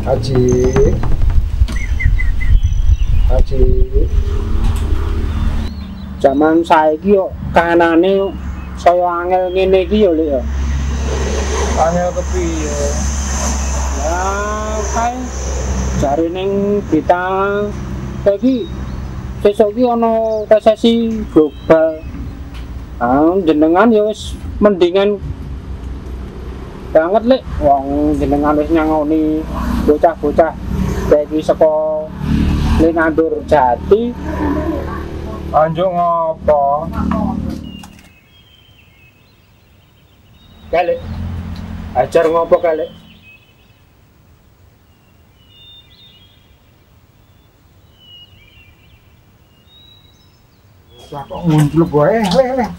Haji, Haji. Zaman saiki yo kahanane saya angel ngene iki yo Lek yo. Angel kepiye? Ya kae jare ning berita saiki sesuk iki ana resesi global. Jenengan ya wis mendingan banget Lek wong jenengan wis nyangoni bocah-bocah saiki saka Linandur Jati. Anjuk ngopo? Kale ajar ngopo kale? Lah kok nguncluk wae, leh.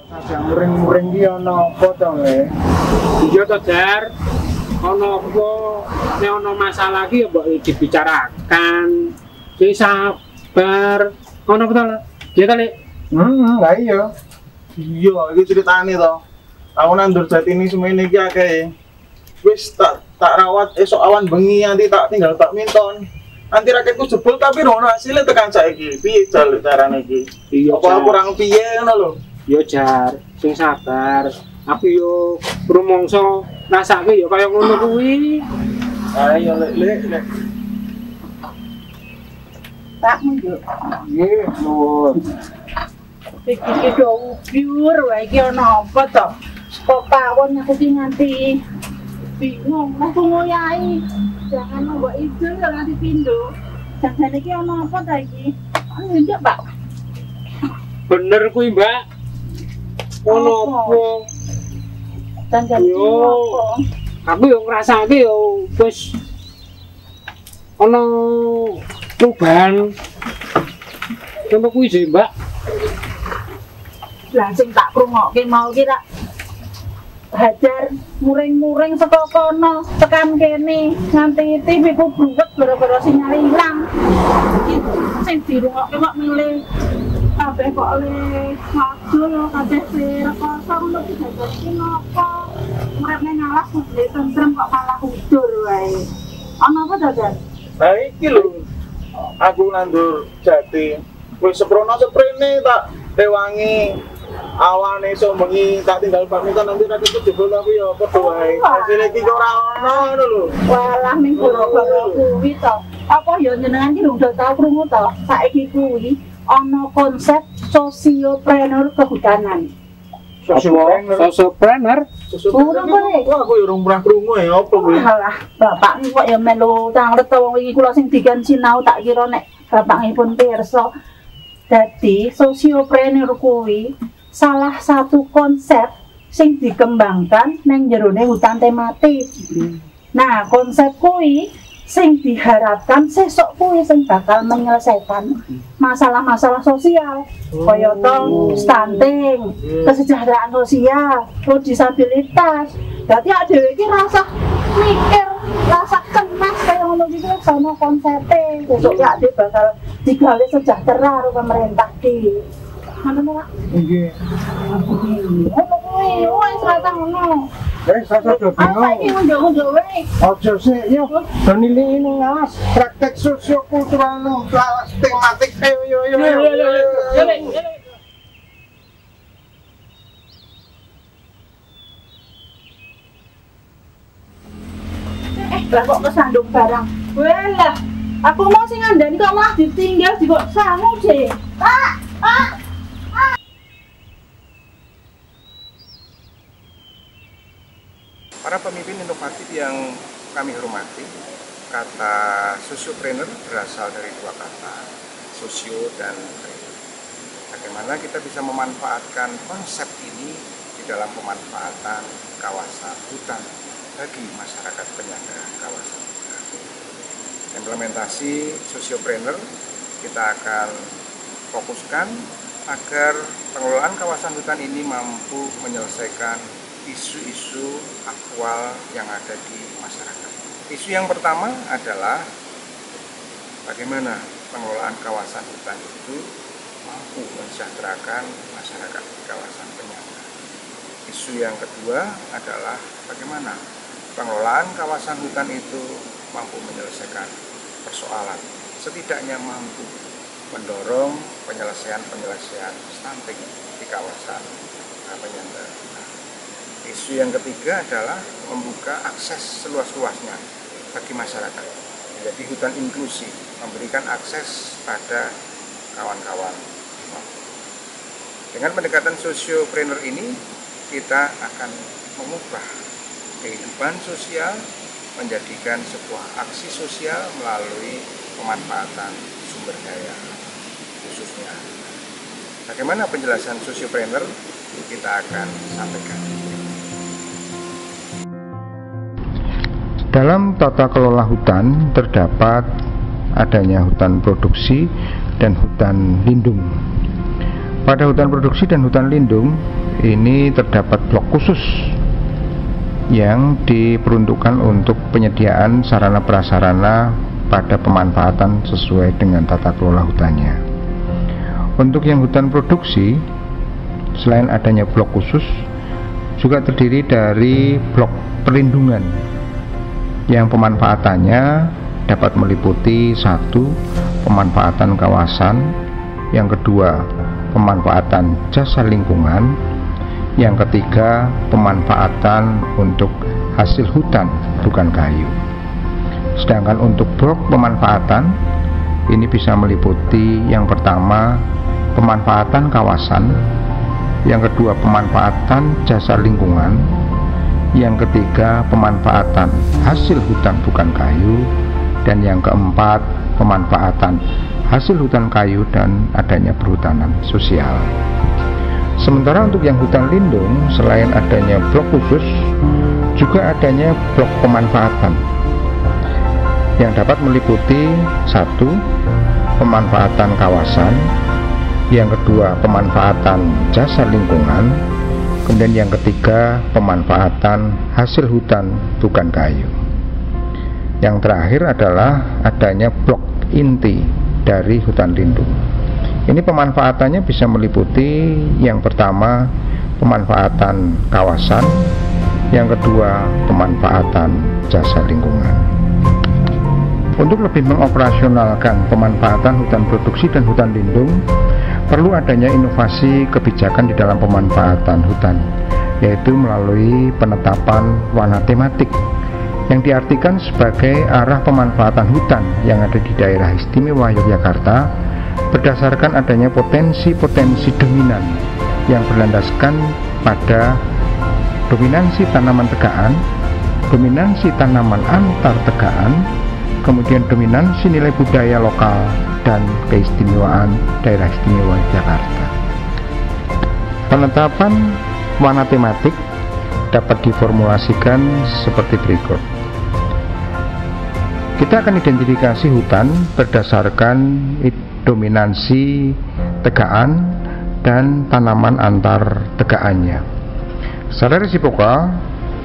Sajak muring-muring ki ana apa to, Le? Iya to, Jar. Ana apa nek ana masalah ki ya mbok dibicarakan. Sing sabar. Ana apa to, Le? Ya to, Le? Lah iya. Iya, iki ceritane to. Aku nandur jati ini semene iki akeh. Wis tak rawat esok awan bengi nanti tak tinggal tak minton. Nanti raketku jebol tapi rono hasilnya tekan saiki. Piye jalur carane iki? Iya, Apa kurang piye ngono lho? Yo Jar, sing sabar. Aku yo rumangsa rasake yo kaya ngono kuwi. Ayo lek. Tak munjuk. Nggih, nuwun. Iki do biur wae iki ana apa to? Kok pawon aku ki nganti bingung aku ngoyahi. Jangan mbok idul ya nganti pindho. Jane iki ana apa ta iki? Nunjuk, Pak. Bener kuwi, Mbak. Ono apa? Jangan Yo. Aku yo ngrasake yo wis ana perubahan. Contoh kuwi sih, Mbak. Lah sing tak krungokke mau ki rak hajar muring-muring saka kono tekan kene nganti TV ku bruwet gara-gara sinyal ilang. Iki sing dirungokke kok milih kabeh kok le wadul kabeh rekoso ngono ki hajar iki napa uripne ngalas kudu tentrem kok malah udur wae. Ana apa dadan? Nah iki lho. Aku nandur jati. Wis seprene tak rewangi. Awane esuk bengi tak tinggal pamit nanti raketku jebol tapi ya padha wae. Hasilnya iki ora ono ngono lho. Walah ning gara-gara kuwi to. Apa ya jenengan iki udah tau krungu to? Saiki kuwi ana konsep sosiopreneur kehutanan. Sosopreneur. Urung kowe. Wah, aku urung pernah krungu ya apa kuwi. Alah, bapakmu kok ya melu tanglet to wong iki kula sing dikan sinau tak kira nek bapakipun pirsa. Dadi sosiopreneur kuwi salah satu konsep sing dikembangkan neng jerone hutan tematik. Nah, konsep kuwi sing diharapkan sesuk kuwi sing bakal menyelesaikan masalah-masalah sosial kaya to stunting, kesejahteraan sosial, disabilitas. Dadi awake dhewe iki rasa mikir, rasa cemas kaya ngono iki sama konsepe. Sesuk ya dhewe bakal digawe sejahtera karo pemerintah iki. Ngono Pak. Nggih. Ngono kuwi, wis rasa ngono. Sasa Apa iki ngunjuk-ngunjuk wae? Ojo sih, yo. Donili ini ngalas praktek sosiokultural nang kelas tematik. Yo. Lah kok kesandung barang. Walah, aku mau sing ngandani kok malah ditinggal di kok sangu sih. Pak. Para pemimpin inovatif yang kami hormati, kata sosiopreneur berasal dari dua kata, sosio dan preneur. Bagaimana kita bisa memanfaatkan konsep ini di dalam pemanfaatan kawasan hutan bagi masyarakat penyangga kawasan hutan. Implementasi sosiopreneur kita akan fokuskan agar pengelolaan kawasan hutan ini mampu menyelesaikan isu-isu aktual yang ada di masyarakat. Isu yang pertama adalah bagaimana pengelolaan kawasan hutan itu mampu mensejahterakan masyarakat di kawasan penyangga. Isu yang kedua adalah bagaimana pengelolaan kawasan hutan itu mampu menyelesaikan persoalan, setidaknya mampu mendorong penyelesaian stunting di kawasan penyangga hutan. Isu yang ketiga adalah membuka akses seluas-luasnya bagi masyarakat, menjadi hutan inklusi, memberikan akses pada kawan-kawan. Dengan pendekatan sosiopreneur ini, kita akan mengubah kehidupan sosial, menjadikan sebuah aksi sosial melalui pemanfaatan sumber daya khususnya. Bagaimana penjelasan sosiopreneur? Kita akan sampaikan. Dalam tata kelola hutan terdapat adanya hutan produksi dan hutan lindung. Pada hutan produksi dan hutan lindung ini terdapat blok khusus yang diperuntukkan untuk penyediaan sarana prasarana pada pemanfaatan sesuai dengan tata kelola hutannya. Untuk yang hutan produksi, selain adanya blok khusus, juga terdiri dari blok perlindungan yang pemanfaatannya dapat meliputi 1. Pemanfaatan kawasan, yang kedua pemanfaatan jasa lingkungan, yang ketiga pemanfaatan untuk hasil hutan bukan kayu. Sedangkan untuk blok pemanfaatan ini bisa meliputi yang pertama pemanfaatan kawasan, yang kedua pemanfaatan jasa lingkungan, yang ketiga pemanfaatan hasil hutan bukan kayu, dan yang keempat pemanfaatan hasil hutan kayu dan adanya perhutanan sosial. Sementara untuk yang hutan lindung, selain adanya blok khusus, juga adanya blok pemanfaatan yang dapat meliputi 1. Pemanfaatan kawasan, yang kedua pemanfaatan jasa lingkungan, kemudian yang ketiga pemanfaatan hasil hutan bukan kayu. Yang terakhir adalah adanya blok inti dari hutan lindung. Ini pemanfaatannya bisa meliputi yang pertama pemanfaatan kawasan, yang kedua pemanfaatan jasa lingkungan. Untuk lebih mengoperasionalkan pemanfaatan hutan produksi dan hutan lindung, perlu adanya inovasi kebijakan di dalam pemanfaatan hutan, yaitu melalui penetapan warna tematik yang diartikan sebagai arah pemanfaatan hutan yang ada di daerah istimewa Yogyakarta berdasarkan adanya potensi-potensi dominan yang berlandaskan pada dominansi tanaman tegaan, dominansi tanaman antar tegaan, kemudian dominansi nilai budaya lokal dan keistimewaan daerah istimewa Yogyakarta. Penetapan warna tematik dapat diformulasikan seperti berikut. Kita akan identifikasi hutan berdasarkan dominansi tegaan dan tanaman antar tegaannya. Secara resipokal,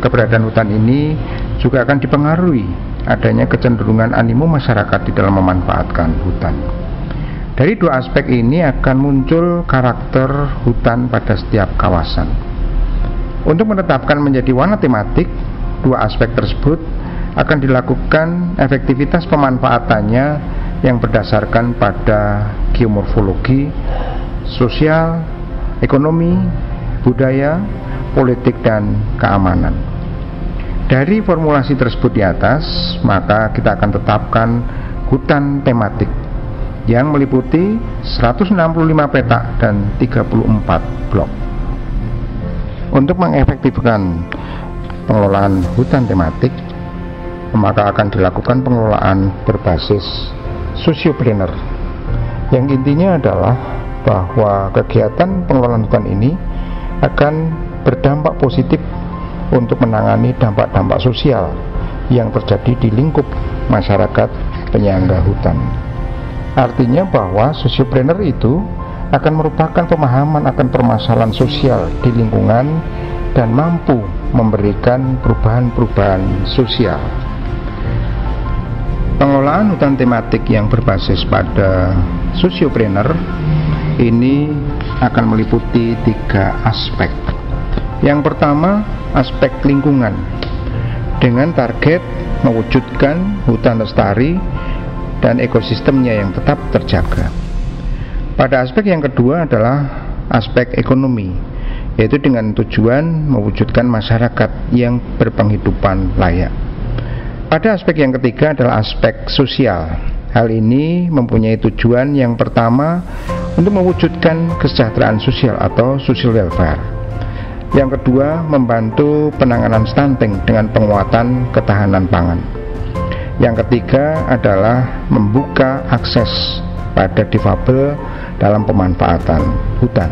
keberadaan hutan ini juga akan dipengaruhi adanya kecenderungan animo masyarakat di dalam memanfaatkan hutan. Dari dua aspek ini akan muncul karakter hutan pada setiap kawasan. Untuk menetapkan menjadi warna tematik, dua aspek tersebut akan dilakukan efektivitas pemanfaatannya yang berdasarkan pada geomorfologi, sosial, ekonomi, budaya, politik, dan keamanan. Dari formulasi tersebut di atas, maka kita akan tetapkan hutan tematik yang meliputi 165 peta dan 34 blok. Untuk mengefektifkan pengelolaan hutan tematik, maka akan dilakukan pengelolaan berbasis sosiopreneur, yang intinya adalah bahwa kegiatan pengelolaan hutan ini akan berdampak positif untuk menangani dampak-dampak sosial yang terjadi di lingkup masyarakat penyangga hutan. Artinya bahwa sosiopreneur itu akan merupakan pemahaman akan permasalahan sosial di lingkungan dan mampu memberikan perubahan-perubahan sosial. Pengelolaan hutan tematik yang berbasis pada sosiopreneur ini akan meliputi 3 aspek. Yang pertama, aspek lingkungan dengan target mewujudkan hutan lestari dan ekosistemnya yang tetap terjaga. Pada aspek yang kedua adalah aspek ekonomi, yaitu dengan tujuan mewujudkan masyarakat yang berpenghidupan layak. Pada aspek yang ketiga adalah aspek sosial. Hal ini mempunyai tujuan yang pertama untuk mewujudkan kesejahteraan sosial atau social welfare. Yang kedua, membantu penanganan stunting dengan penguatan ketahanan pangan. Yang ketiga adalah membuka akses pada difabel dalam pemanfaatan hutan.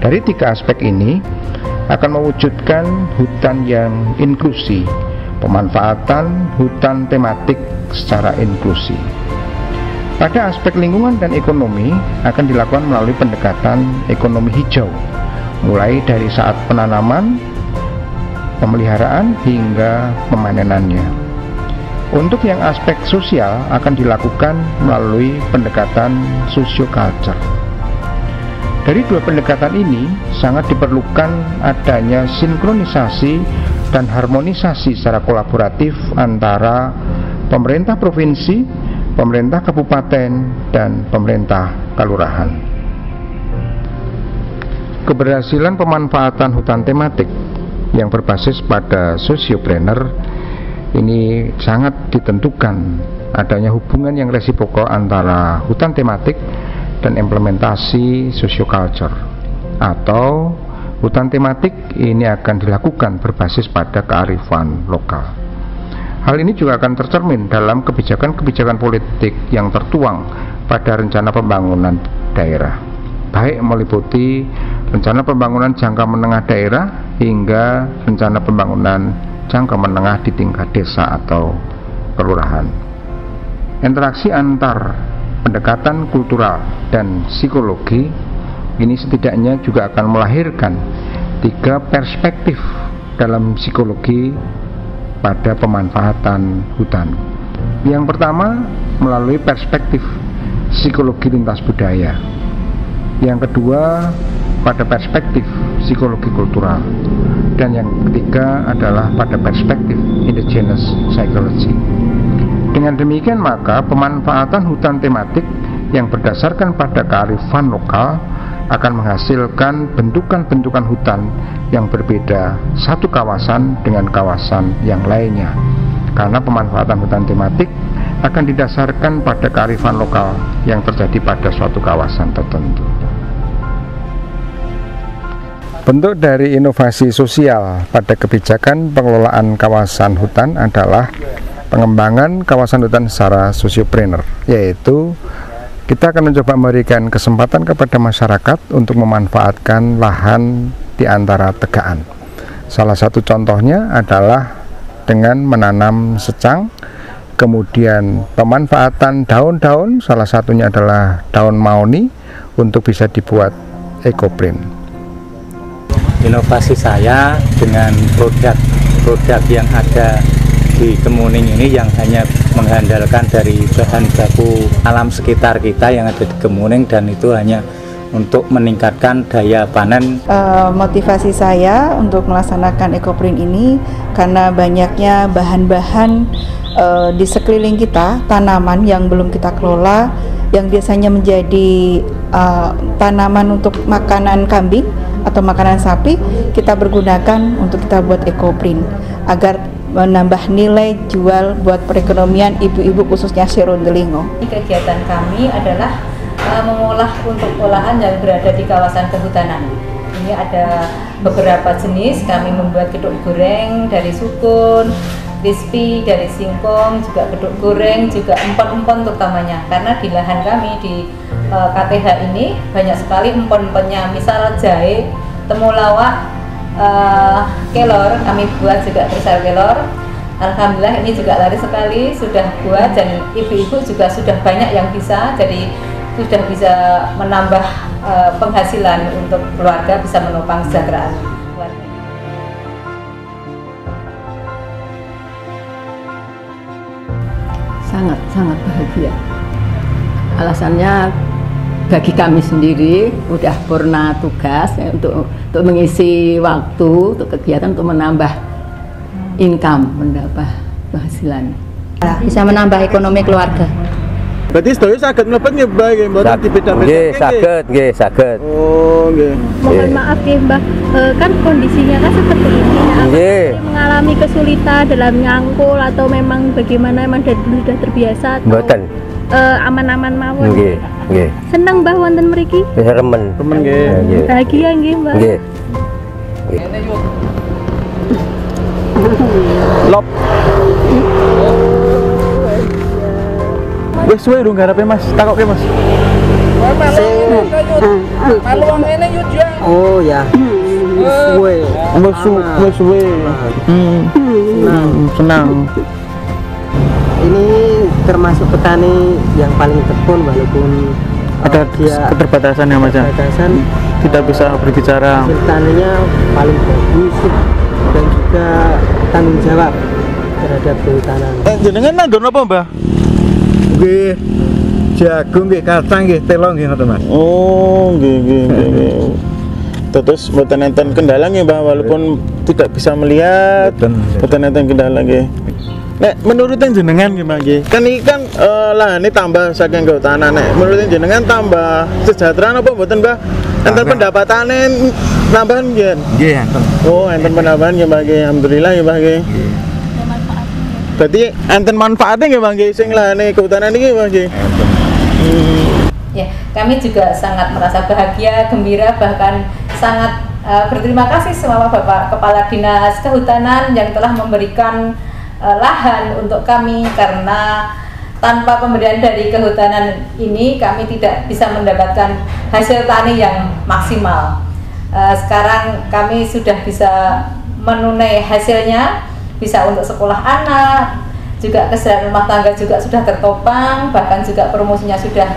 Dari tiga aspek ini akan mewujudkan hutan yang inklusi, pemanfaatan hutan tematik secara inklusi. Pada aspek lingkungan dan ekonomi akan dilakukan melalui pendekatan ekonomi hijau, mulai dari saat penanaman, pemeliharaan hingga pemanenannya. Untuk yang aspek sosial akan dilakukan melalui pendekatan sosioculture. Dari dua pendekatan ini sangat diperlukan adanya sinkronisasi dan harmonisasi secara kolaboratif antara pemerintah provinsi, pemerintah kabupaten, dan pemerintah kelurahan. Keberhasilan pemanfaatan hutan tematik yang berbasis pada sociopreneur ini sangat ditentukan adanya hubungan yang resiprokal antara hutan tematik dan implementasi socioculture, atau hutan tematik ini akan dilakukan berbasis pada kearifan lokal. Hal ini juga akan tercermin dalam kebijakan-kebijakan politik yang tertuang pada rencana pembangunan daerah, baik meliputi rencana pembangunan jangka menengah daerah hingga rencana pembangunan jangka menengah di tingkat desa atau kelurahan. Interaksi antar pendekatan kultural dan psikologi ini setidaknya juga akan melahirkan tiga perspektif dalam psikologi pada pemanfaatan hutan. Yang pertama, melalui perspektif psikologi lintas budaya. Yang kedua, pada perspektif psikologi kultural. Dan yang ketiga adalah pada perspektif indigenous psychology. Dengan demikian maka pemanfaatan hutan tematik yang berdasarkan pada kearifan lokal akan menghasilkan bentukan-bentukan hutan yang berbeda satu kawasan dengan kawasan yang lainnya, karena pemanfaatan hutan tematik akan didasarkan pada kearifan lokal yang terjadi pada suatu kawasan tertentu. Bentuk dari inovasi sosial pada kebijakan pengelolaan kawasan hutan adalah pengembangan kawasan hutan secara sociopreneur, yaitu kita akan mencoba memberikan kesempatan kepada masyarakat untuk memanfaatkan lahan di antara tegaan. Salah satu contohnya adalah dengan menanam secang, kemudian pemanfaatan daun-daun, salah satunya adalah daun mahoni untuk bisa dibuat ekoprint. Inovasi saya dengan produk yang ada di Kemuning ini yang hanya mengandalkan dari bahan baku alam sekitar kita yang ada di Kemuning, dan itu hanya untuk meningkatkan daya panen. Motivasi saya untuk melaksanakan ekoprint ini karena banyaknya bahan-bahan di sekeliling kita, tanaman yang belum kita kelola, yang biasanya menjadi tanaman untuk makanan kambing atau makanan sapi, kita pergunakan untuk kita buat ekoprint agar menambah nilai jual buat perekonomian ibu-ibu khususnya Serundingo. Kegiatan kami adalah mengolah untuk olahan yang berada di kawasan kehutanan. Ini ada beberapa jenis, kami membuat geduk goreng dari sukun, crispy dari singkong, juga geduk goreng, juga empon-empon terutamanya. Karena di lahan kami di KTH ini banyak sekali empon-emponnya, misal jahe, temulawak, kelor, kami buat juga trisal kelor. Alhamdulillah ini juga laris sekali, sudah buat, dan ibu-ibu juga sudah banyak yang bisa, jadi sudah bisa menambah penghasilan untuk keluarga, bisa menopang kesejahteraan keluarga. Sangat bahagia. Alasannya bagi kami sendiri udah purna tugas ya, untuk mengisi waktu untuk kegiatan untuk menambah income, menambah penghasilan. Bisa menambah ekonomi keluarga. Berarti sedaya saged mlebet nggih Mbah nggih mboten dibeda-bedake. Nggih, saged. Oh, nggih. Mohon maaf ya Mbah, kan kondisinya kan seperti ini. Nggih. Mengalami kesulitan dalam nyangkul atau memang bagaimana, emang dari dulu sudah terbiasa atau Mboten. Aman-aman mawon. Nggih, nggih. Seneng Mbah wonten mriki? Remen. Remen nggih. Bahagia nggih Mbah. Nggih. Lop. Wis suwe durung garepe Mas, takoke Mas. Oh ya. Suwe. Wis suwe. Senang. Ini termasuk petani yang paling tekun walaupun Ada dia keterbatasan ya Mas. keterbatasan, Tidak bisa berbicara. hasil taninya paling bagus dan juga tanggung jawab terhadap kehutanan. Jenengan nandur apa Mbah? Nggih, jagung nggih, kacang nggih, telo nggih ngoten Mas. Oh, nggih. Terus mboten enten kendala nggih Mbah walaupun tidak bisa melihat. Mboten enten kendala nggih. Nek menurut jenengan nggih Mbah nggih. Kan iki kan lahane tambah saking kehutanan. Nek menurut jenengan tambah sejahtera apa mboten Mbah? Enten pendapatannya nambahan nggih. Nggih, enten. Oh, enten penambahan nggih Mbah nggih. Alhamdulillah nggih Mbah nggih. Berarti enten manfaatnya nggih Mbah nggih sing lahane kehutanan iki Mbah nggih. Ya, kami juga sangat merasa bahagia, gembira, bahkan sangat berterima kasih sama Bapak Kepala Dinas Kehutanan yang telah memberikan lahan untuk kami, karena tanpa pemberian dari kehutanan ini kami tidak bisa mendapatkan hasil tani yang maksimal. Sekarang kami sudah bisa menunai hasilnya, bisa untuk sekolah anak, juga kesehatan rumah tangga juga sudah tertopang, bahkan juga promosinya sudah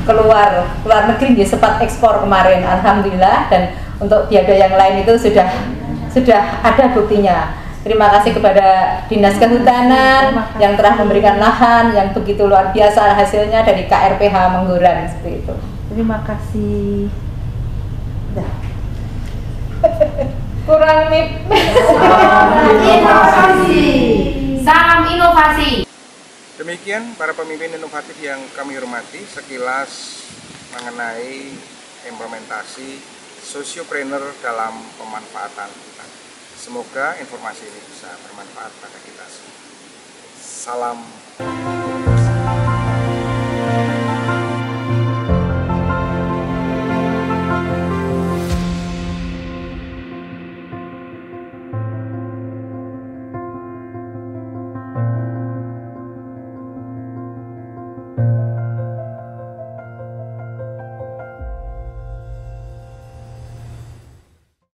keluar negeri, dia sempat ekspor kemarin, alhamdulillah. Dan untuk biaya yang lain itu sudah ada buktinya. Terima kasih kepada Dinas Kehutanan yang telah memberikan lahan yang begitu luar biasa hasilnya dari KRPH Mengguran, seperti itu. Terima kasih. Kurang mip. Inovasi. Salam inovasi. Demikian para pemimpin inovatif yang kami hormati, sekilas mengenai implementasi sosiopreneur dalam pemanfaatan hutan. Semoga informasi ini bisa bermanfaat pada kita semua. Salam.